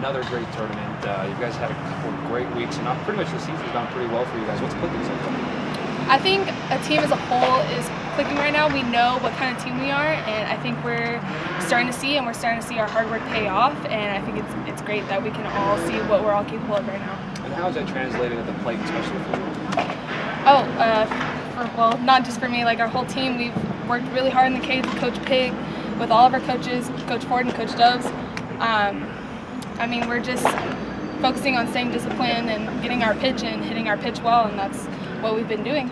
another great tournament. You guys had a couple of great weeks, and pretty much the season's gone pretty well for you guys. What's clicking so far? I think a team as a whole is clicking right now. We know what kind of team we are, and I think we're starting to see our hard work pay off, and I think it's great that we can all see what we're all capable of right now. And how is that translated at the plate, especially for you? Well, not just for me, like our whole team, we've worked really hard in the cage with Coach Pig, with all of our coaches, Coach Ford and Coach Doves. I mean, we're just focusing on staying disciplined and getting our pitch and hitting our pitch well, and that's what we've been doing.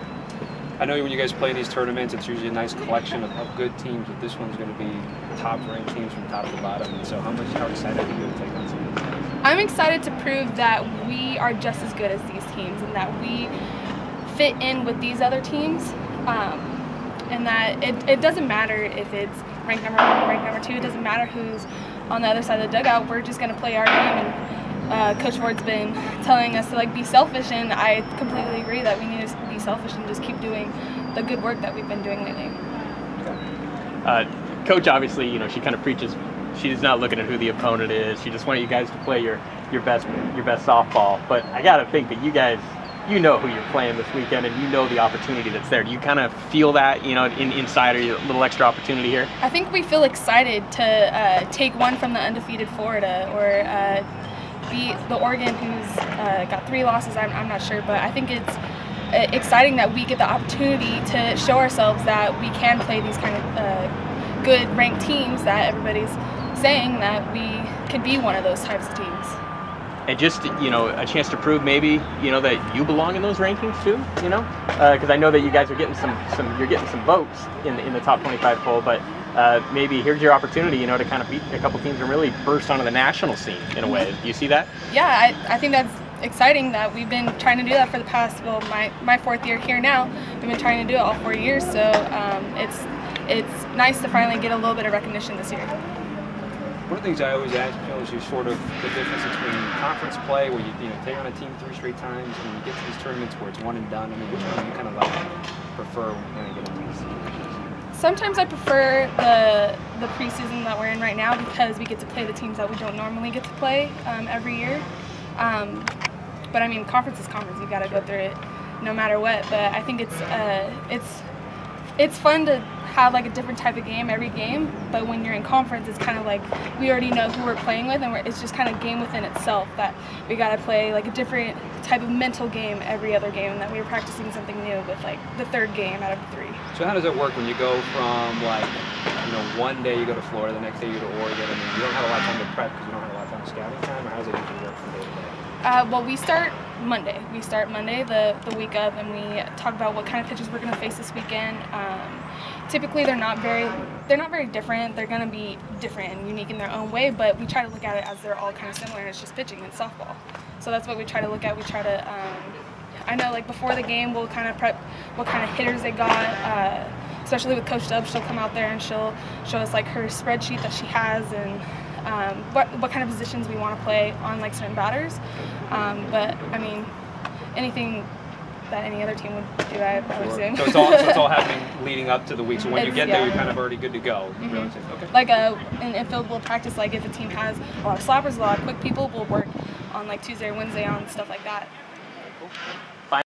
I know when you guys play in these tournaments, it's usually a nice collection of good teams, but this one's going to be top-ranked teams from top to bottom. And so how excited are you to take on some of these teams? I'm excited to prove that we are just as good as these teams and that we fit in with these other teams, and that it doesn't matter if it's ranked number 1 or ranked number 2. It doesn't matter who's on the other side of the dugout. We're just going to play our game, and Coach Ford's been telling us to be selfish, and I completely agree that we need to be selfish and just keep doing the good work that we've been doing lately. Coach, obviously, she kind of preaches. She's not looking at who the opponent is. She just wanted you guys to play your best softball. But I got to think that you guys, know who you're playing this weekend, and you know the opportunity that's there. Do you kind of feel that, inside, or a little extra opportunity here? I think we feel excited to take one from the undefeated Florida, or beat the Oregon, who's got 3 losses. I'm not sure, but I think it's exciting that we get the opportunity to show ourselves that we can play these kind of good ranked teams that everybody's saying that we could be one of those types of teams. And just, a chance to prove maybe, that you belong in those rankings too, because I know that you guys are getting you're getting some votes in the top 25 poll, but maybe here's your opportunity, to kind of beat a couple teams and really burst onto the national scene in a way. Do you see that? Yeah, I think that's exciting that we've been trying to do that for the past, my 4th year here now. We've been trying to do it all 4 years, so it's nice to finally get a little bit of recognition this year. One of the things I always ask is sort of the difference between conference play, where you take on a team 3 straight times, and you get to these tournaments where it's one and done. I mean, which one do you kind of prefer when you get into the season? Sometimes I prefer the preseason that we're in right now, because we get to play the teams that we don't normally get to play every year. But I mean, conference is conference. You got to go through it no matter what. But I think it's fun to have a different type of game every game, but when you're in conference, it's kind of like we already know who we're playing with, and it's just kind of game within itself that we got to play a different type of mental game every other game, and that we were practicing something new with the 3rd game out of 3. So how does it work when you go from one day you go to Florida, the next day you go to Oregon, and you don't have a lot of time to prep because you don't have a lot of time to scouting time, or how does it usually work from day to day? Well, we start Monday. We start Monday, the week of, and we talk about what kind of pitches we're going to face this weekend. Typically, they're not very different. They're going to be different and unique in their own way, but we try to look at it as they're all kind of similar, and it's just pitching and softball. So that's what we try to look at. We try to, I know before the game, we'll kind of prep what kind of hitters they got, especially with Coach Dub. She'll come out there and she'll show us her spreadsheet that she has, and what kind of positions we want to play on certain batters. But I mean, anything that any other team would do, I would assume. So it's all happening leading up to the week. So when you get there, you're kind of already good to go. Mm-hmm. Okay. In infield, we'll practice if a team has a lot of slappers, a lot of quick people, we'll work on Tuesday or Wednesday on stuff like that. Cool.